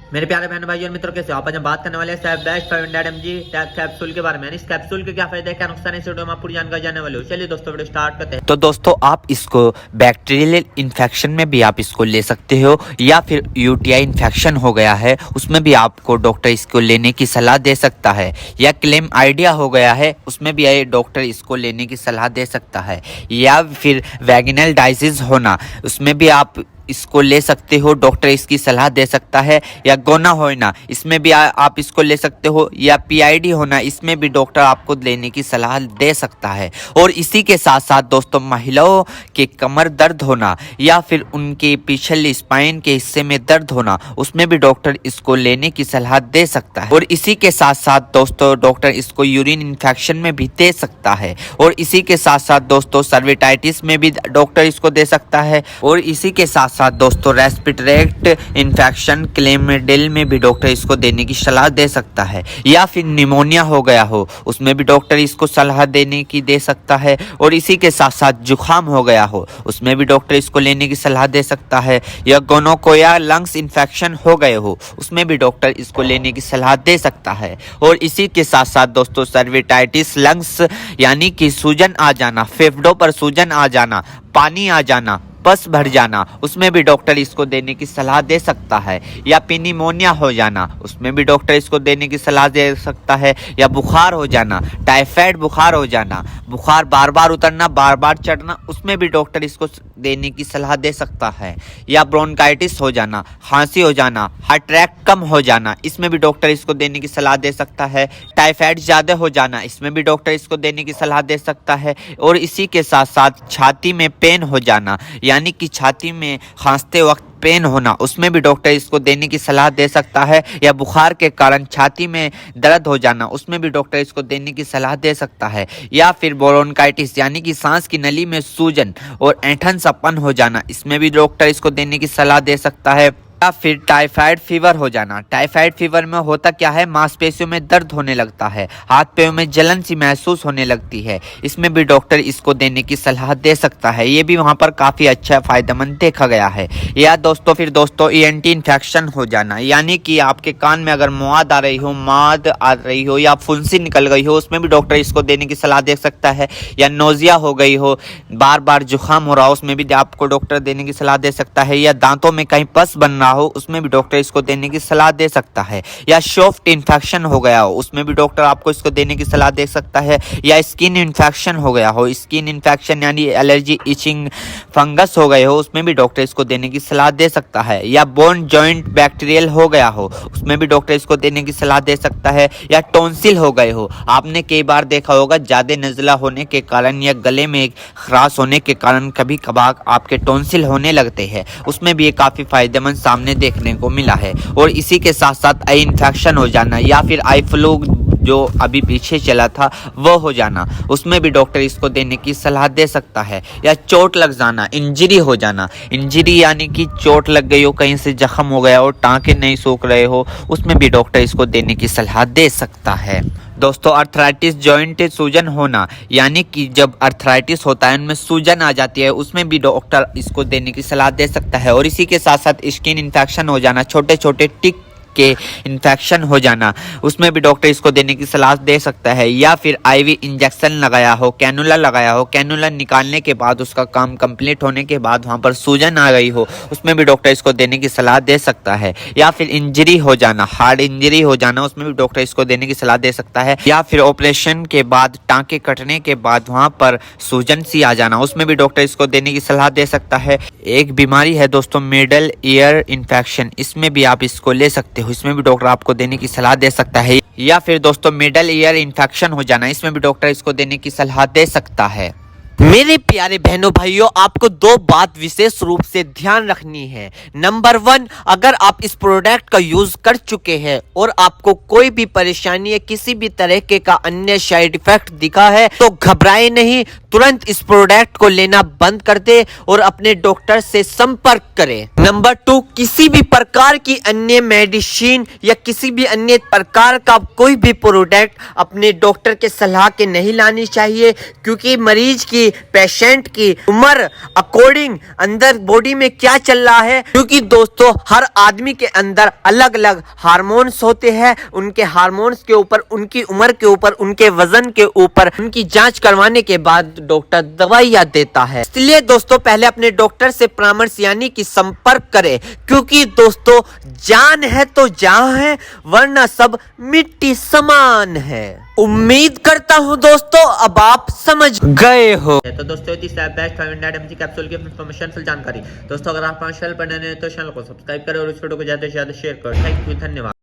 मेरे प्यारे बहन भाई और मित्रों, कैसे हो आप? आज हम बात करने वाले हैं बेस्ट 500 mg कैप्सूल के बारे में। इस कैप्सूल के क्या फायदे हैं, क्या नुकसान है, इस वीडियो में आप पूरी जानकारी जानने वाले हो। चलिए दोस्तों वीडियो स्टार्ट करते हैं। तो दोस्तों आप इसको बैक्टीरियल इन्फेक्शन में भी आप इसको ले सकते हो, या फिर यूटीआई इन्फेक्शन हो गया है उसमें भी आपको डॉक्टर इसको लेने की सलाह दे सकता है, या क्लेम आइडिया हो गया है उसमें भी डॉक्टर इसको लेने की सलाह दे सकता है, या फिर वैगिनल डाइजिस होना उसमें भी आप इसको ले सकते हो, डॉक्टर इसकी सलाह दे सकता है, या गोना होना इसमें भी आप इसको ले सकते हो, या पीआईडी होना इसमें भी डॉक्टर आपको लेने की सलाह दे सकता है। और इसी के साथ साथ दोस्तों महिलाओं के कमर दर्द होना या फिर उनके पिछले स्पाइन के हिस्से में दर्द होना उसमें भी डॉक्टर इसको लेने की सलाह दे सकता है। और इसी के साथ साथ दोस्तों डॉक्टर इसको यूरिन इन्फेक्शन में भी दे सकता है। और इसी के साथ साथ दोस्तों सर्विटाइटिस में भी डॉक्टर इसको दे सकता है। और इसी के साथ साथ दोस्तों रेस्पिरेटरी इन्फेक्शन क्लेमिडियल में भी डॉक्टर इसको देने की सलाह दे सकता है, या फिर निमोनिया हो गया हो उसमें भी डॉक्टर इसको सलाह देने की दे सकता है। और इसी के साथ साथ जुखाम हो गया हो उसमें भी डॉक्टर इसको लेने की सलाह दे सकता है, या गोनोकोया लंग्स इन्फेक्शन हो गए हो उसमें भी डॉक्टर इसको लेने की सलाह दे सकता है। और इसी के साथ साथ दोस्तों सर्विटाइटिस लंग्स यानी कि सूजन आ जाना, फेफड़ों पर सूजन आ जाना, पानी आ जाना, पस भर जाना उसमें भी डॉक्टर इसको देने की सलाह दे सकता है, या निमोनिया हो जाना उसमें भी डॉक्टर इसको देने की सलाह दे सकता है, या बुखार हो जाना, टाइफाइड बुखार हो जाना, बुखार बार बार उतरना बार बार चढ़ना उसमें भी डॉक्टर इसको देने की सलाह दे सकता है, या ब्रोंकाइटिस हो जाना, खांसी हो जाना, हार्ट अटैक कम हो जाना इसमें भी डॉक्टर इसको देने की सलाह दे सकता है, टाइफाइड ज़्यादा हो जाना इसमें भी डॉक्टर इसको देने की सलाह दे सकता है। और इसी के साथ साथ छाती में पेन हो जाना यानी कि छाती में खांसते वक्त पेन होना उसमें भी डॉक्टर इसको देने की सलाह दे सकता है, या बुखार के कारण छाती में दर्द हो जाना उसमें भी डॉक्टर इसको देने की सलाह दे सकता है, या फिर ब्रोंकाइटिस यानी कि सांस की नली में सूजन और ऐंठन सपन हो जाना इसमें भी डॉक्टर इसको देने की सलाह दे सकता है, या फिर टाइफाइड फीवर हो जाना। टाइफाइड फीवर में होता क्या है, मांसपेशियों में दर्द होने लगता है, हाथ पैरों में जलन सी महसूस होने लगती है, इसमें भी डॉक्टर इसको देने की सलाह दे सकता है। ये भी वहाँ पर काफ़ी अच्छा फायदेमंद देखा गया है। या दोस्तों फिर दोस्तों ईएनटी इन्फेक्शन हो जाना यानी कि आपके कान में अगर मवाद आ रही हो, माद आ रही हो, या फुंसी निकल गई हो उसमें भी डॉक्टर इसको देने की सलाह दे सकता है, या नोजिया हो गई हो, बार बार जुकाम हो रहा हो उसमें भी आपको डॉक्टर देने की सलाह दे सकता है, या दांतों में कहीं पस बन हो उसमें भी डॉक्टर इसको देने की सलाह दे सकता है, या सॉफ्ट इन्फेक्शन हो गया हो उसमें भी डॉक्टर आपको इसको देने की सलाह दे सकता है, या स्किन इन्फेक्शन हो गया हो, स्किन इन्फेक्शन यानी एलर्जी इचिंग फंगस हो गए हो उसमें भी डॉक्टर इसको देने की सलाह दे सकता है, या बोन जॉइंट बैक्टीरियल हो गया हो उसमें भी डॉक्टर इसको देने की सलाह दे सकता है, या टॉन्सिल हो गए हो। आपने कई बार देखा होगा ज़्यादा नज़ला होने के कारण या गले में खराश होने के कारण कभी कभार आपके टॉन्सिल होने लगते हैं उसमें भी ये काफ़ी फायदेमंद सामने देखने को मिला है। और इसी के साथ साथ आई इन्फेक्शन हो जाना, या फिर आई फ्लू जो अभी पीछे चला था वो हो जाना उसमें भी डॉक्टर इसको देने की सलाह दे सकता है, या चोट लग जाना, इंजरी हो जाना, इंजरी यानी कि चोट लग गई हो, कहीं से जख्म हो गया हो, टांके नहीं सूख रहे हो उसमें भी डॉक्टर इसको देने की सलाह दे सकता है। दोस्तों अर्थराइटिस जॉइंट सूजन होना यानी कि जब अर्थराइटिस होता है उनमें सूजन आ जाती है उसमें भी डॉक्टर इसको देने की सलाह दे सकता है। और इसी के साथ साथ स्किन इन्फेक्शन हो जाना, छोटे छोटे टिक के इन्फेक्शन हो जाना उसमें भी डॉक्टर इसको देने की सलाह दे सकता है, या फिर आईवी इंजेक्शन लगाया हो, कैनुला लगाया हो, कैनुला निकालने के बाद उसका काम कंप्लीट होने के बाद वहां पर सूजन आ गई हो उसमें भी डॉक्टर इसको देने की सलाह दे सकता है, या फिर इंजरी हो जाना, हार्ड इंजरी हो जाना उसमें भी डॉक्टर इसको देने की सलाह दे सकता है, या फिर ऑपरेशन के बाद टांके कटने के बाद वहां पर सूजन सी आ जाना उसमें भी डॉक्टर इसको देने की सलाह दे सकता है। एक बीमारी है दोस्तों मिडल ईयर इन्फेक्शन, इसमें भी आप इसको ले सकते हो, इसमें भी डॉक्टर आपको देने की सलाह दे सकता है, या फिर दोस्तों मिडल ईयर इन्फेक्शन हो जाना इसमें भी डॉक्टर इसको देने की सलाह दे सकता है। मेरे प्यारे बहनों भाइयों, आपको दो बात विशेष रूप से ध्यान रखनी है। नंबर 1, अगर आप इस प्रोडक्ट का यूज कर चुके हैं और आपको कोई भी परेशानी या किसी भी तरह के का अन्य साइड इफेक्ट दिखा है तो घबराए नहीं, तुरंत इस प्रोडक्ट को लेना बंद कर दे और अपने डॉक्टर से संपर्क करें। नंबर 2, किसी भी प्रकार की अन्य मेडिसिन या किसी भी अन्य प्रकार का कोई भी प्रोडक्ट अपने डॉक्टर के सलाह के नहीं लानी चाहिए, क्योंकि मरीज की कि पेशेंट की उम्र अकॉर्डिंग अंदर बॉडी में क्या चल रहा है, क्योंकि दोस्तों हर आदमी के अंदर अलग अलग हार्मोन्स होते हैं। उनके हार्मोन्स के ऊपर, उनकी उम्र के ऊपर, उनके वजन के ऊपर उनकी जांच करवाने के बाद डॉक्टर दवाइयां देता है। इसलिए दोस्तों पहले अपने डॉक्टर से परामर्श यानी कि संपर्क करें, क्योंकि दोस्तों जान है तो जहां है, वरना सब मिट्टी समान है। उम्मीद करता हूं दोस्तों अब आप समझ गए हो। तो दोस्तों इस बेस्ट 500 mg कैप्सूल की इन्फॉर्मेशन फुल जानकारी दोस्तों, अगर आप चैनल पर नए हैं तो चैनल को सब्सक्राइब करें और इस वीडियो को ज्यादा से ज्यादा शेयर करें। थैंक यू, धन्यवाद।